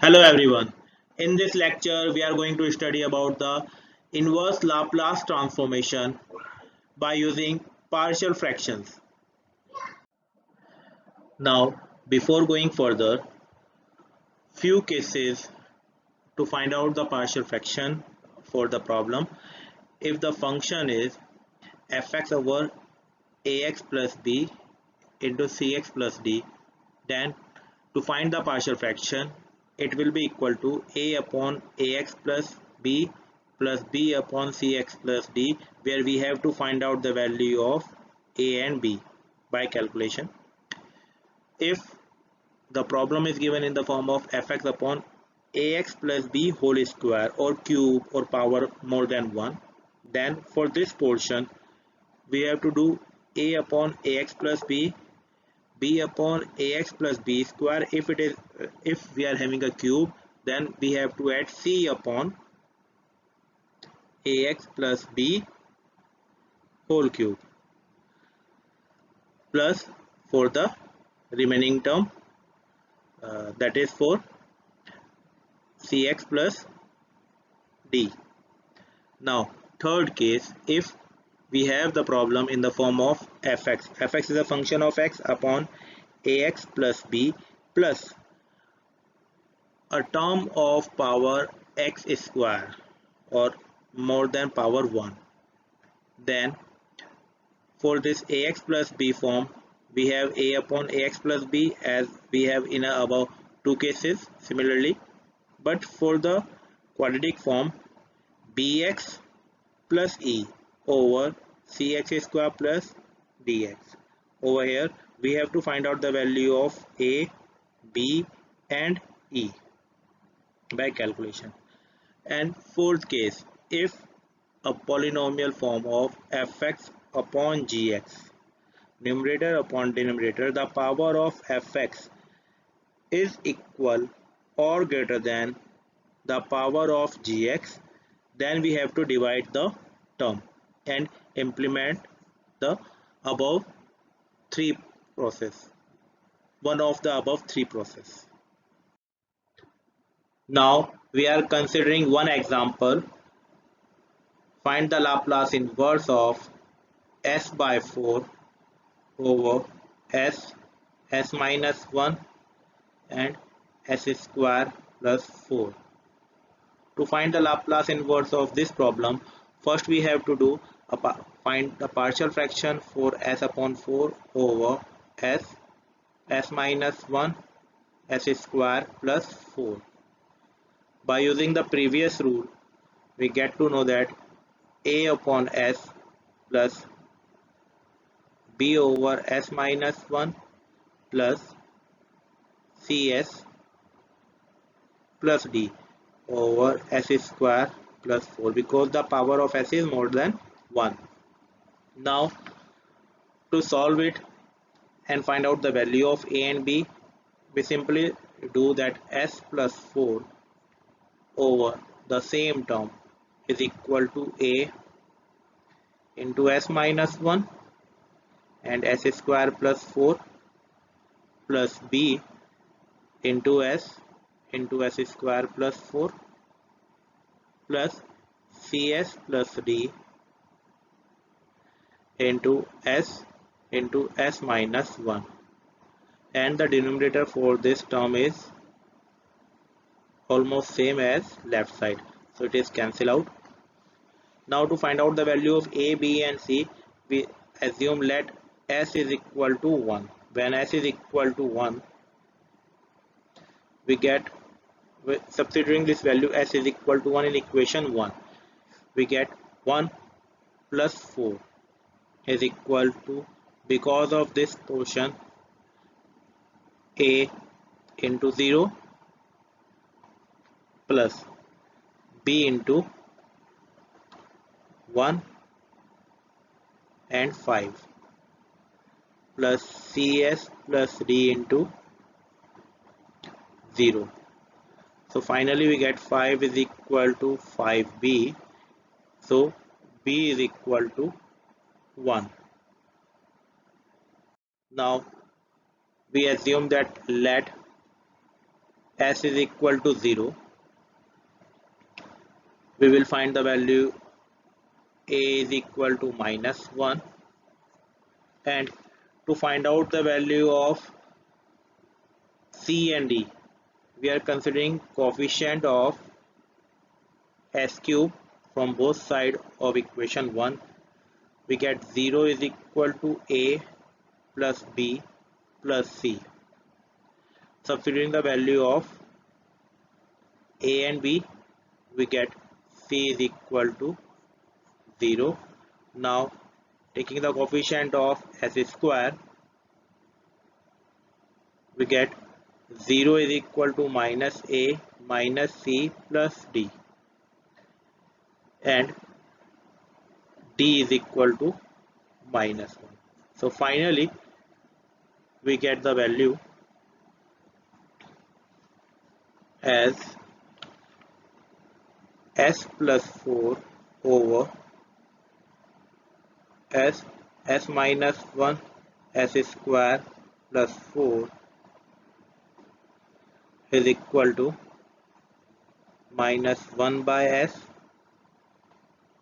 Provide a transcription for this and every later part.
Hello everyone. In this lecture we are going to study about the inverse Laplace transformation by using partial fractions. Now before going further, few cases to find out the partial fraction for the problem. If the function is fx over ax plus b into cx plus d, then to find the partial fraction it will be equal to a upon ax plus b upon cx plus d, where we have to find out the value of a and b by calculation. If the problem is given in the form of fx upon ax plus b whole square or cube or power more than 1, then for this portion we have to do a upon ax plus b upon ax plus b square. If we are having a cube, then we have to add c upon ax plus b whole cube, plus for the remaining term, that is for cx plus d. Now third case, if we have the problem in the form of fx is a function of x upon ax plus b plus a term of power x square or more than power 1, then for this ax plus b form we have a upon ax plus b as we have in above two cases similarly, but for the quadratic form bx plus e over cx square plus dx. Over here we have to find out the value of a, b and e by calculation. And fourth case, if a polynomial form of fx upon gx, numerator upon denominator, the power of fx is equal or greater than the power of gx, then we have to divide the term and implement the above three process, one of the above three process. Now we are considering one example. Find the Laplace inverse of s by 4 over s minus 1 and s square plus 4. To find the Laplace inverse of this problem, first we have to do find the partial fraction for s upon 4 over s minus 1 s square plus 4. By using the previous rule, we get to know that a upon s plus b over s minus 1 plus cs plus d over s square plus 4, because the power of s is more than 1. Now to solve it and find out the value of a and b, we simply do that s plus 4 over the same term is equal to a into s minus 1 and s square plus 4 plus b into s square plus 4 plus cs plus d into s minus 1, and the denominator for this term is almost same as left side, so it is cancel out. Now to find out the value of a, b and c, we assume let s is equal to 1. When s is equal to 1, we get, substituting this value s is equal to 1 in equation 1, we get 1 plus 4 is equal to, because of this portion, a into 0 plus b into 1 and 5 plus cs plus d into 0. So finally we get 5 is equal to 5b, so b is equal to 1. Now we assume that let s is equal to 0, we will find the value a is equal to -1, and to find out the value of c and d, we are considering coefficient of s cube from both sides of equation 1. We get 0 is equal to a plus b plus c. Substituting the value of a and b, we get c is equal to 0. Now taking the coefficient of s square, we get 0 is equal to minus a minus c plus d, and d is equal to -1. So finally we get the value as s plus 4 over s minus 1 s square plus 4 is equal to minus 1 by s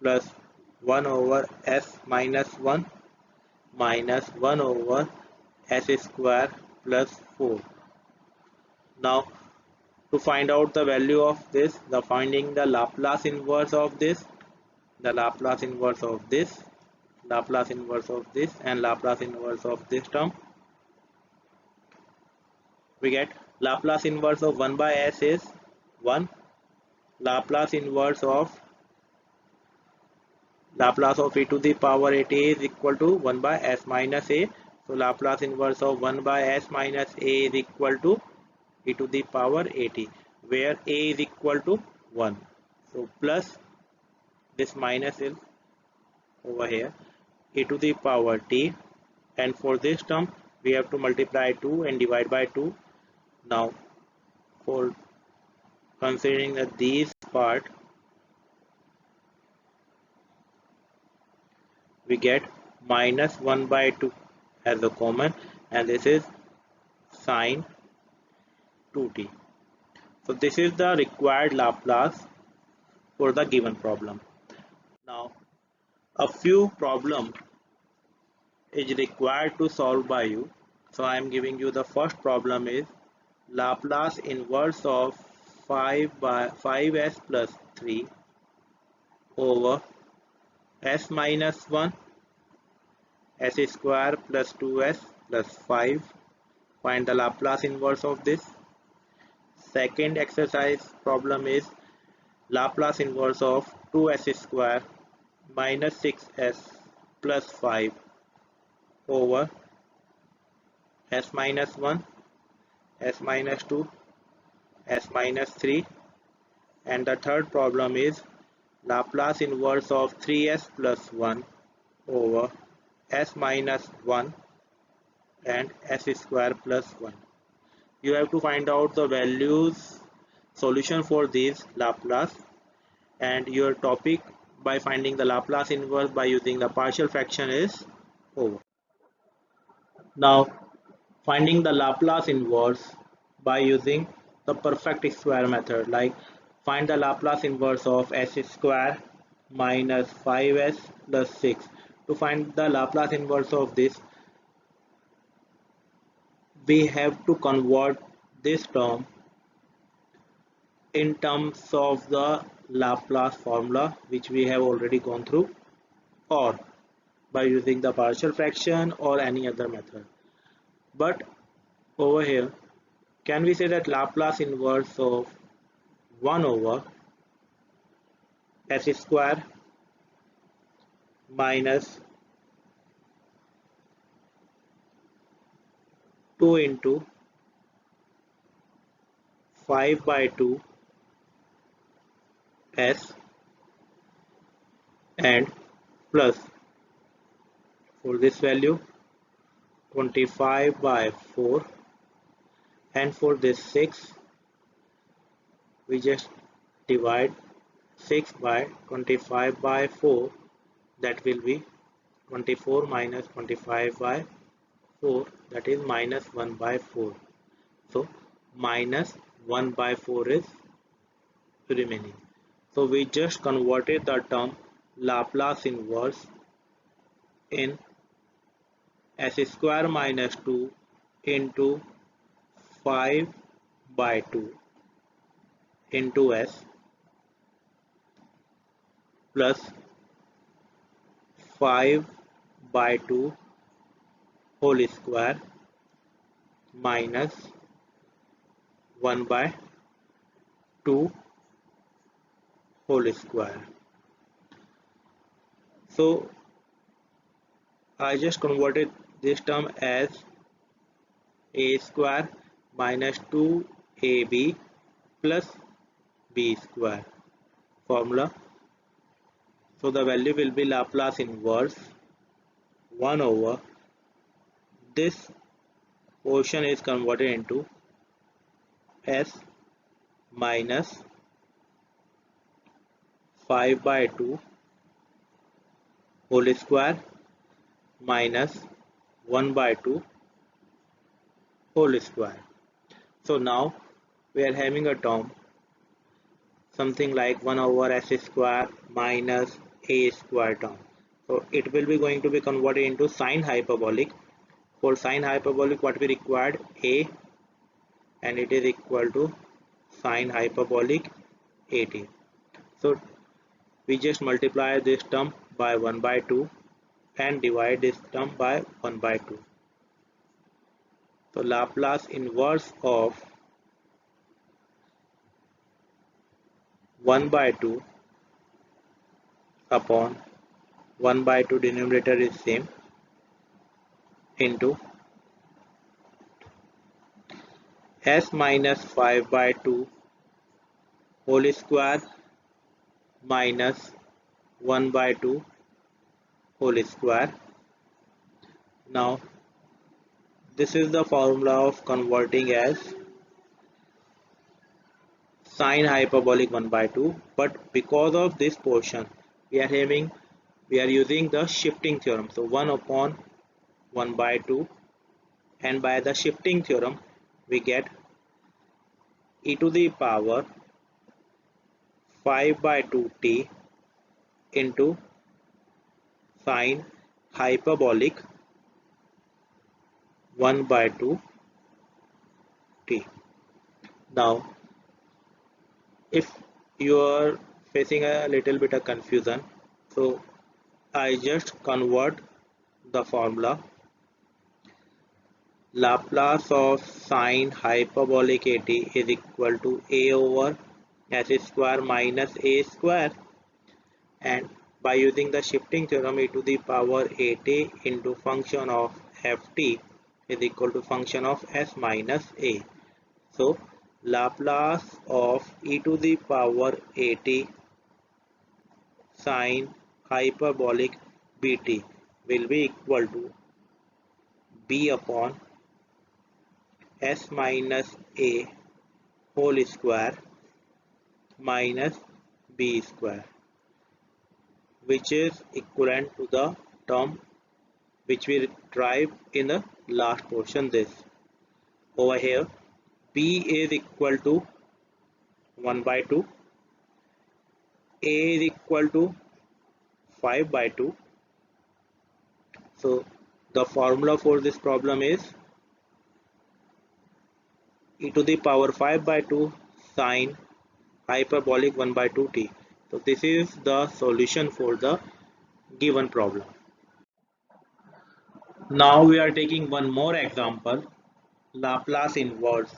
plus 1 over s minus 1 minus 1 over s square plus 4. Now to find out the value of this, finding the Laplace inverse of this, the Laplace inverse of this, Laplace inverse of this, and Laplace inverse of this term, we get Laplace inverse of 1 by s is 1. Laplace inverse of e to the power at a is equal to 1 by s minus a. So Laplace inverse of 1 by s minus a is equal to e to the power at, where a is equal to 1. So plus this minus is over here, e to the power t, and for this term we have to multiply 2 and divide by 2. Now for considering that these part, we get minus 1 by 2 as a common, and this is sine 2t. So this is the required Laplace for the given problem. Now a few problem is required to solve by you. So I am giving you the first problem is Laplace inverse of 5s plus 3 over s minus 1 s square plus 2s plus 5. Find the Laplace inverse of this. Second exercise problem is Laplace inverse of 2s square minus 6s plus 5 over s minus 1 s minus 2 s minus 3. And the third problem is Laplace inverse of 3s plus 1 over s minus 1 and s square plus 1. You have to find out the values solution for these Laplace, and your topic by finding the Laplace inverse by using the partial fraction is over. Now finding the Laplace inverse by using the perfect square method, like find the Laplace inverse of s square minus 5s plus 6. To find the Laplace inverse of this, we have to convert this term in terms of the Laplace formula which we have already gone through, or by using the partial fraction or any other method. But over here, can we say that Laplace inverse of 1 over s square minus 2 into 5 by 2 s and plus for this value 25 by 4, and for this 6 we just divide 6 by 25 by 4, that will be 24 minus 25 by 4, that is minus 1 by 4. So minus 1 by 4 is remaining. So we just converted the term Laplace inverse in s square minus 2 into 5 by 2 into s plus 5 by 2 whole square minus 1 by 2 whole square. So I just converted this term as a square minus 2ab plus b square formula. So the value will be Laplace inverse 1 over this portion is converted into s minus 5 by 2 whole square minus 1 by 2 whole square. So now we are having a term something like 1 over s square minus a square term. So it will be going to be converted into sine hyperbolic. For sine hyperbolic what we required a, and it is equal to sine hyperbolic 80. So we just multiply this term by 1 by 2 and divide this term by 1 by 2. So Laplace inverse of 1 by 2 upon 1 by 2 denominator is same into s minus 5 by 2 whole square minus 1 by 2 whole square. Now this is the formula of converting as sine hyperbolic 1 by 2, but because of this portion we are using the shifting theorem. So 1 upon 1 by 2, and by the shifting theorem we get e to the power 5 by 2t into sine hyperbolic 1 by 2t. Now if you are facing a little bit of confusion, so I just convert the formula. Laplace of sine hyperbolic 80 is equal to a over s square minus a square, and by using the shifting theorem e to the power 80 into function of ft is equal to function of s minus a. So Laplace of e to the power 80 sine hyperbolic bt will be equal to b upon s minus a whole square minus b square, which is equivalent to the term which we derived in the last portion. This over here b is equal to 1 by 2, a is equal to 5 by 2. So the formula for this problem is e to the power 5 by 2 sine hyperbolic 1 by 2t. So this is the solution for the given problem. Now we are taking one more example, Laplace inverse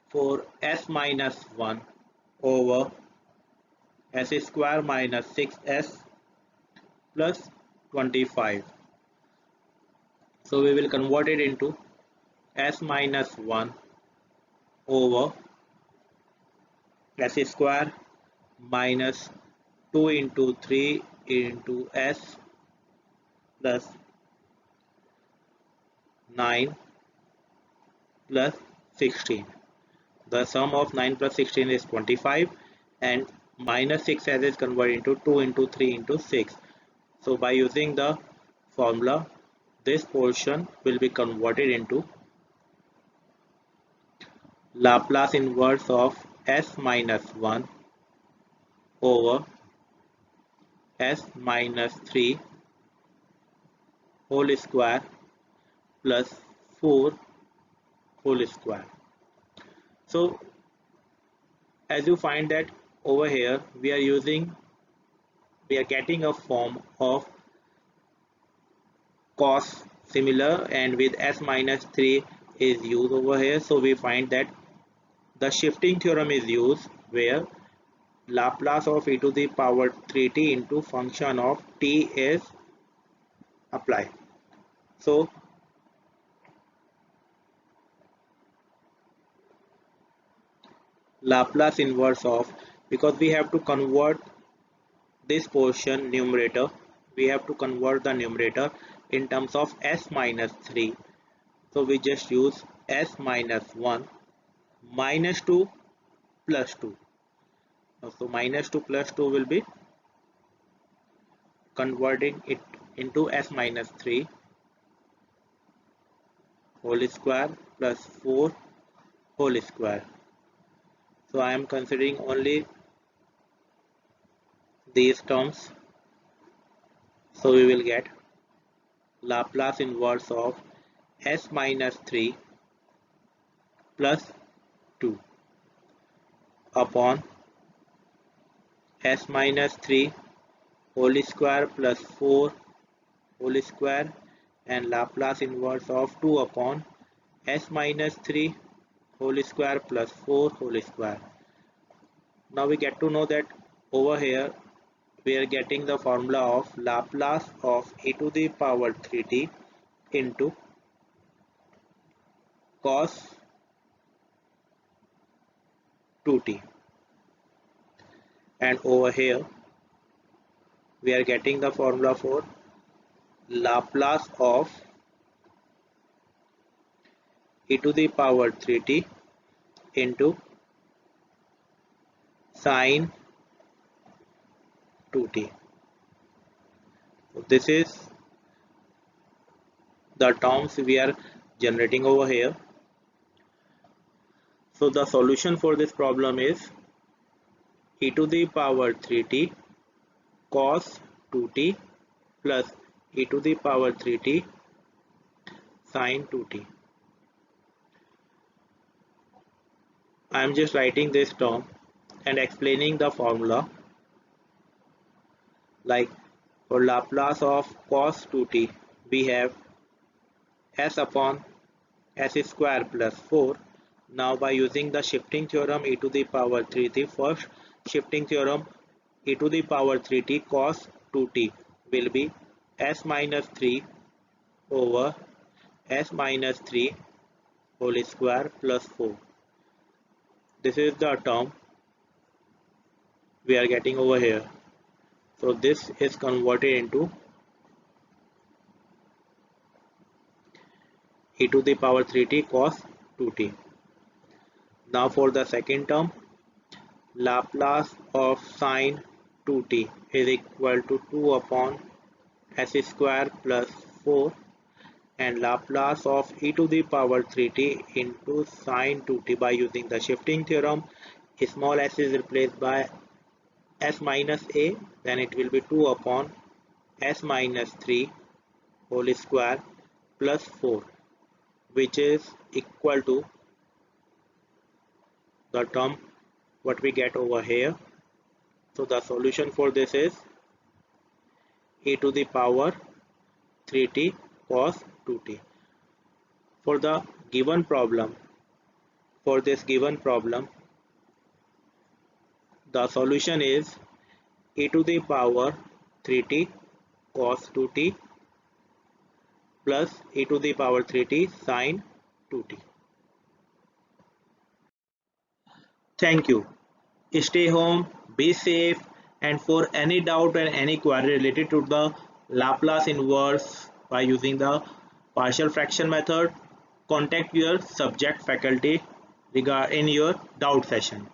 for s minus 1 over s square minus 6s plus 25. So we will convert it into s minus 1 over s square minus 2 into 3 into s plus 9 plus 16. The sum of 9 plus 16 is 25, and minus 6 as is converted into 2 into 3 into 6. So by using the formula, this portion will be converted into Laplace inverse of s minus 1 over s minus 3 whole square plus 4 whole square. So as you find that over here we are getting a form of cos similar, and with s minus 3 is used over here. So we find that the shifting theorem is used where Laplace of e to the power 3t into function of t is applied. So Laplace inverse of, because we have to convert this portion numerator, we have to convert the numerator in terms of s minus 3. So we just use s minus 1 minus 2 plus 2. So minus 2 plus 2 will be converting it into s minus 3 whole square plus 4 whole square. So I am considering only these terms. So we will get Laplace inverse of s minus 3 plus 2 upon s minus 3 whole square plus 4 whole square, and Laplace inverse of 2 upon s minus 3 whole square plus 4 whole square. Now we get to know that over here we are getting the formula of Laplace of e to the power 3t into cos 2t, and over here we are getting the formula for Laplace of e to the power 3t into sin 2t. So this is the terms we are generating over here. So the solution for this problem is e to the power 3t cos 2t plus e to the power 3t sin 2t. I am just writing this term and explaining the formula. Like for Laplace of cos 2t, we have s upon s square plus 4. Now by using the shifting theorem e to the power 3t, first shifting theorem e to the power 3t cos 2t will be s minus 3 over s minus 3 whole square plus 4. This is the term we are getting over here. So this is converted into e to the power 3t cos 2t. Now for the second term, Laplace of sin 2t is equal to 2 upon s square plus 4, and Laplace of e to the power 3t into sin 2t by using the shifting theorem. Small s is replaced by s minus a, then it will be 2 upon s minus 3 whole square plus 4, which is equal to the term what we get over here. So the solution for this is e to the power 3t cos 2t. For the given problem, for this given problem, the solution is e to the power 3t cos 2t plus e to the power 3t sin 2t. Thank you. Stay home, be safe, and for any doubt and any query related to the Laplace inverse by using the partial fraction method, contact your subject faculty in your doubt session.